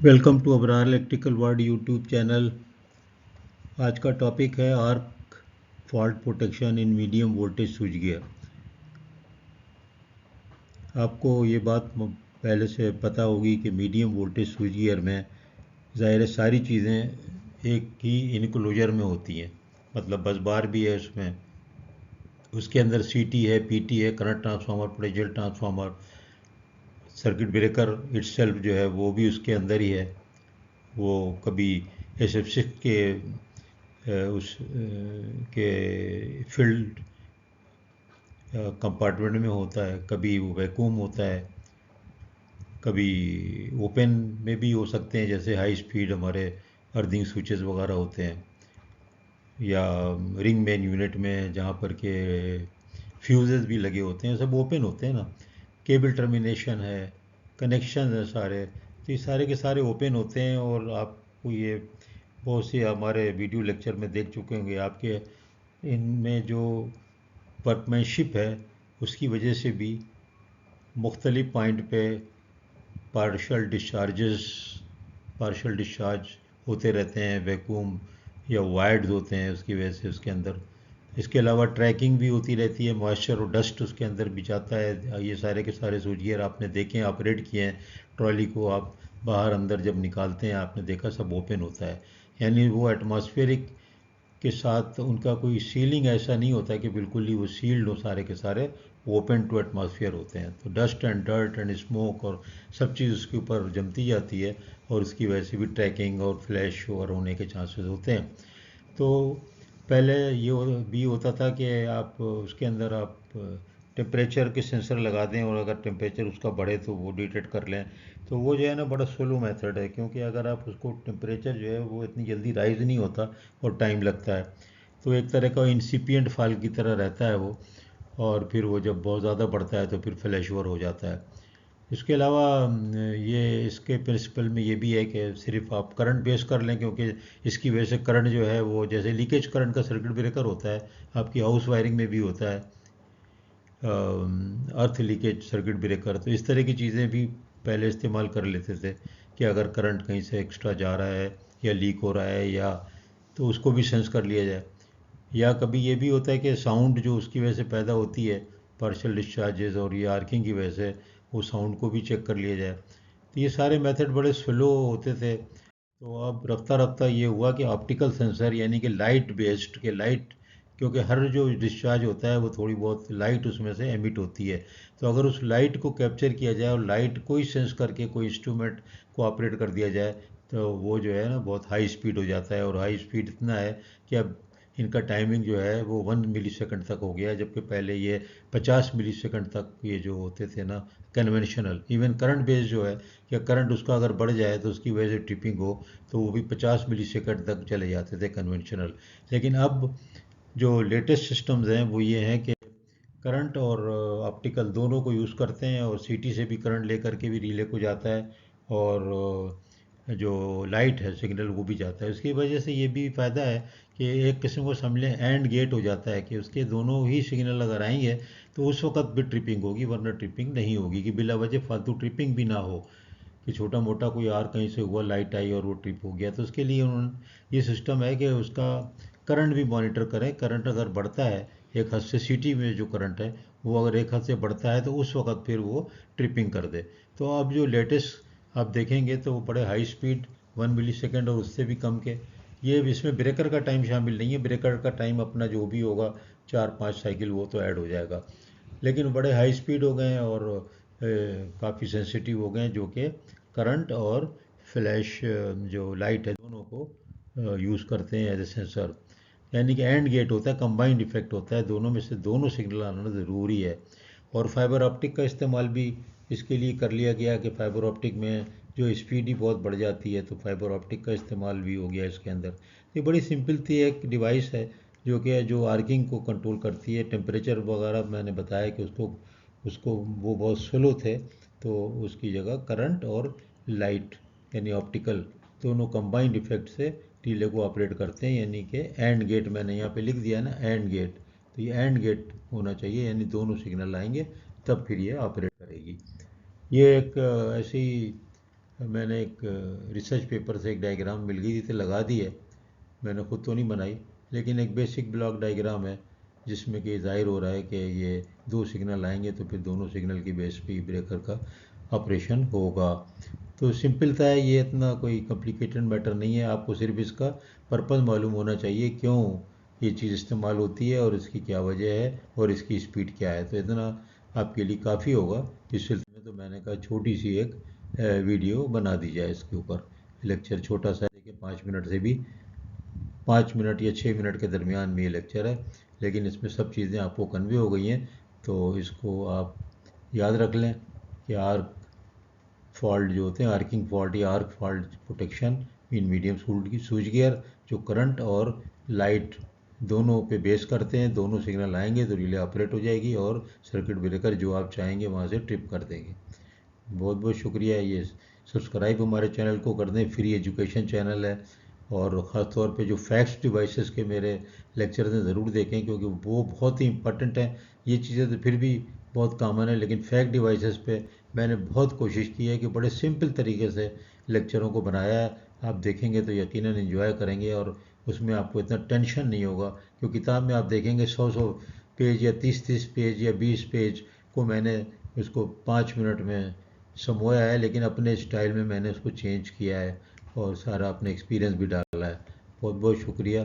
Welcome to Abrar electrical world YouTube channel. आज का topic है arc fault protection in medium voltage switchgear. आपको ये बात पहले से पता होगी कि मीडियम वोल्टेज स्विच गियर में ज़ाहिर है सारी चीज़ें एक ही इनक्लोजर में होती हैं, मतलब बस बार भी है उसमें, उसके अंदर सीटी है, पीटी है, current transformer, potential transformer, circuit breaker itself जो है वो भी उसके अंदर ही है। वो कभी SF6 के के फील्ड कंपार्टमेंट में होता है, कभी वो वैक्यूम होता है, कभी ओपन में भी हो सकते हैं, जैसे हाई स्पीड हमारे अर्थिंग स्विचेस वगैरह होते हैं, या रिंग मेन यूनिट में जहाँ पर के फ्यूजेस भी लगे होते हैं, सब ओपन होते हैं ना। केबल टर्मिनेशन है, कनेक्शन है सारे, तो ये सारे के सारे ओपन होते हैं। और आपको ये बहुत सी हमारे वीडियो लेक्चर में देख चुके होंगे, आपके इनमें जो वर्कमैनशिप है उसकी वजह से भी मुख्तलिफ पॉइंट पे पार्शल डिस्चार्ज होते रहते हैं, वैक्यूम या वायर्ड होते हैं उसकी वजह से उसके अंदर। इसके अलावा ट्रैकिंग भी होती रहती है, मॉइस्चर और डस्ट उसके अंदर भी जाता है। ये सारे के सारे स्विच गियर आपने देखे हैं, ऑपरेट किए हैं, ट्रॉली को आप बाहर अंदर जब निकालते हैं आपने देखा सब ओपन होता है, यानी वो एटमॉस्फेरिक के साथ उनका कोई सीलिंग ऐसा नहीं होता कि बिल्कुल ही वो सील्ड हो, सारे के सारे ओपन टू एटमॉस्फेयर होते हैं। तो dust and dirt and smoke और सब चीज़ उसके ऊपर जमती जाती है, और उसकी वजह से भी ट्रैकिंग और फ्लैश ओवर होने के चांसेस होते हैं। तो पहले ये भी होता था कि आप उसके अंदर आप टेम्परेचर के सेंसर लगा दें, और अगर टेम्परेचर उसका बढ़े तो वो डिटेक्ट कर लें। तो वो जो है ना बड़ा स्लो मेथड है, क्योंकि अगर आप उसको टेम्परेचर जो है वो इतनी जल्दी राइज नहीं होता और टाइम लगता है। तो एक तरह का इंसिपिएंट फाल की तरह रहता है वो, और फिर वो जब बहुत ज़्यादा बढ़ता है तो फिर फ्लैश ओवर हो जाता है। इसके अलावा ये इसके प्रिंसिपल में ये भी है कि सिर्फ आप करंट बेस कर लें, क्योंकि इसकी वजह से करंट जो है वो जैसे लीकेज करंट का सर्किट ब्रेकर होता है, आपकी हाउस वायरिंग में भी होता है अर्थ लीकेज सर्किट ब्रेकर। तो इस तरह की चीज़ें भी पहले इस्तेमाल कर लेते थे कि अगर करंट कहीं से एक्स्ट्रा जा रहा है या लीक हो रहा है, या तो उसको भी सेंस कर लिया जाए। या कभी ये भी होता है कि साउंड जो उसकी वजह से पैदा होती है, पार्शियल डिस्चार्जेस और ये आर्किंग की वजह से, वो साउंड को भी चेक कर लिया जाए। तो ये सारे मेथड बड़े स्लो होते थे। तो अब रफ्ता रफ्ता ये हुआ कि ऑप्टिकल सेंसर, यानी कि लाइट बेस्ड के लाइट, क्योंकि हर जो डिस्चार्ज होता है वो थोड़ी बहुत लाइट उसमें से एमिट होती है। तो अगर उस लाइट को कैप्चर किया जाए और लाइट को ही सेंस करके कोई इंस्ट्रूमेंट को ऑपरेट कर दिया जाए, तो वो जो है ना बहुत हाई स्पीड हो जाता है। और हाई स्पीड इतना है कि अब इनका टाइमिंग जो है वो 1 मिली सेकंड तक हो गया है, जबकि पहले ये 50 मिली सेकंड तक ये जो होते थे ना कन्वेंशनल। इवन करंट बेस जो है, या करंट उसका अगर बढ़ जाए तो उसकी वजह से ट्रिपिंग हो, तो वो भी 50 मिली सेकंड तक चले जाते थे कन्वेंशनल। लेकिन अब जो लेटेस्ट सिस्टम्स हैं वो ये हैं कि करंट और ऑप्टिकल दोनों को यूज़ करते हैं, और सीटी से भी करंट लेकर के भी रिले को जाता है, और जो लाइट है सिग्नल वो भी जाता है। उसकी वजह से ये भी फ़ायदा है कि एक किस्म को समझ लें एंड गेट हो जाता है, कि उसके दोनों ही सिग्नल अगर आएंगे तो उस वक्त भी ट्रिपिंग होगी, वरना ट्रिपिंग नहीं होगी, कि बिला वजह फालतू ट्रिपिंग भी ना हो, कि छोटा मोटा कोई आर कहीं से हुआ, लाइट आई और वो ट्रिप हो गया। तो उसके लिए उन्होंने ये सिस्टम है कि उसका करंट भी मॉनिटर करें। करंट अगर बढ़ता है एक हद से, सिटी में जो करंट है वो अगर एक हद से बढ़ता है तो उस वक्त फिर वो ट्रिपिंग कर दे। तो अब जो लेटेस्ट आप देखेंगे तो वो बड़े हाई स्पीड 1 मिली सेकेंड और उससे भी कम के, ये इसमें ब्रेकर का टाइम शामिल नहीं है। ब्रेकर का टाइम अपना जो भी होगा 4-5 साइकिल वो तो ऐड हो जाएगा, लेकिन बड़े हाई स्पीड हो गए हैं और काफ़ी सेंसिटिव हो गए हैं, जो कि करंट और फ्लैश जो लाइट है दोनों को यूज़ करते हैं एज ए सेंसर। यानी कि एंड गेट होता है, कंबाइंड इफेक्ट होता है, दोनों में से दोनों सिग्नल आना ज़रूरी है। और फाइबर ऑप्टिक का इस्तेमाल भी इसके लिए कर लिया गया कि फाइबर ऑप्टिक में जो स्पीड ही बहुत बढ़ जाती है, तो फाइबर ऑप्टिक का इस्तेमाल भी हो गया इसके अंदर। ये बड़ी सिंपल थी एक डिवाइस है, जो कि जो आर्किंग को कंट्रोल करती है। टेम्परेचर वगैरह मैंने बताया कि उसको उसको वो बहुत स्लो थे, तो उसकी जगह करंट और लाइट यानी ऑप्टिकल दोनों कंबाइंड इफेक्ट से रिले को ऑपरेट करते हैं। यानी कि एंड गेट मैंने यहाँ पे लिख दिया ना, एंड गेट, तो ये एंड गेट होना चाहिए, यानी दोनों सिग्नल आएंगे तब फिर ये ऑपरेट करेगी। ये एक ऐसी मैंने एक रिसर्च पेपर से एक डायग्राम मिल गई थी तो लगा दी है। मैंने खुद तो नहीं बनाई, लेकिन एक बेसिक ब्लॉक डायग्राम है जिसमें कि जाहिर हो रहा है कि ये दो सिग्नल आएंगे तो फिर दोनों सिग्नल की बेस पे ब्रेकर का ऑपरेशन होगा। तो सिंपल था ये, इतना कोई कॉम्प्लिकेटेड मैटर नहीं है। आपको सिर्फ इसका पर्पज़ मालूम होना चाहिए, क्यों ये चीज़ इस्तेमाल होती है और इसकी क्या वजह है और इसकी स्पीड क्या है, तो इतना आपके लिए काफ़ी होगा। इस सिलसिले में तो मैंने कहा छोटी सी एक वीडियो बना दी जाए इसके ऊपर। लेक्चर छोटा सा, देखिए 5 मिनट से भी, 5 मिनट या 6 मिनट के दरमियान में ये लेक्चर है, लेकिन इसमें सब चीज़ें आपको कन्वे हो गई हैं। तो इसको आप याद रख लें कि आर्क फॉल्ट जो होते हैं, आर्किंग फॉल्ट या arc fault protection in medium switch gear जो करंट और लाइट दोनों पे बेस करते हैं, दोनों सिग्नल आएंगे तो रिले ऑपरेट हो जाएगी और सर्किट ब्रेकर जो आप चाहेंगे वहाँ से ट्रिप कर देंगे। बहुत बहुत शुक्रिया। ये सब्सक्राइब हमारे चैनल को कर दें, फ्री एजुकेशन चैनल है। और ख़ास तौर पे जो फैक्स डिवाइसेस के मेरे लेक्चर हैं ज़रूर देखें, क्योंकि वो बहुत ही इंपॉर्टेंट हैं। ये चीज़ें तो फिर भी बहुत कॉमन है, लेकिन फैक्ट डिवाइसेस पे मैंने बहुत कोशिश की है कि बड़े सिंपल तरीके से लेक्चरों को बनाया है। आप देखेंगे तो यकीनन एंजॉय करेंगे और उसमें आपको इतना टेंशन नहीं होगा। क्योंकि किताब में आप देखेंगे 100 पेज या 30 पेज या 20 पेज को मैंने उसको 5 मिनट में समोया है, लेकिन अपने स्टाइल में मैंने उसको चेंज किया है और सारा अपने एक्सपीरियंस भी डाला है। बहुत बहुत शुक्रिया।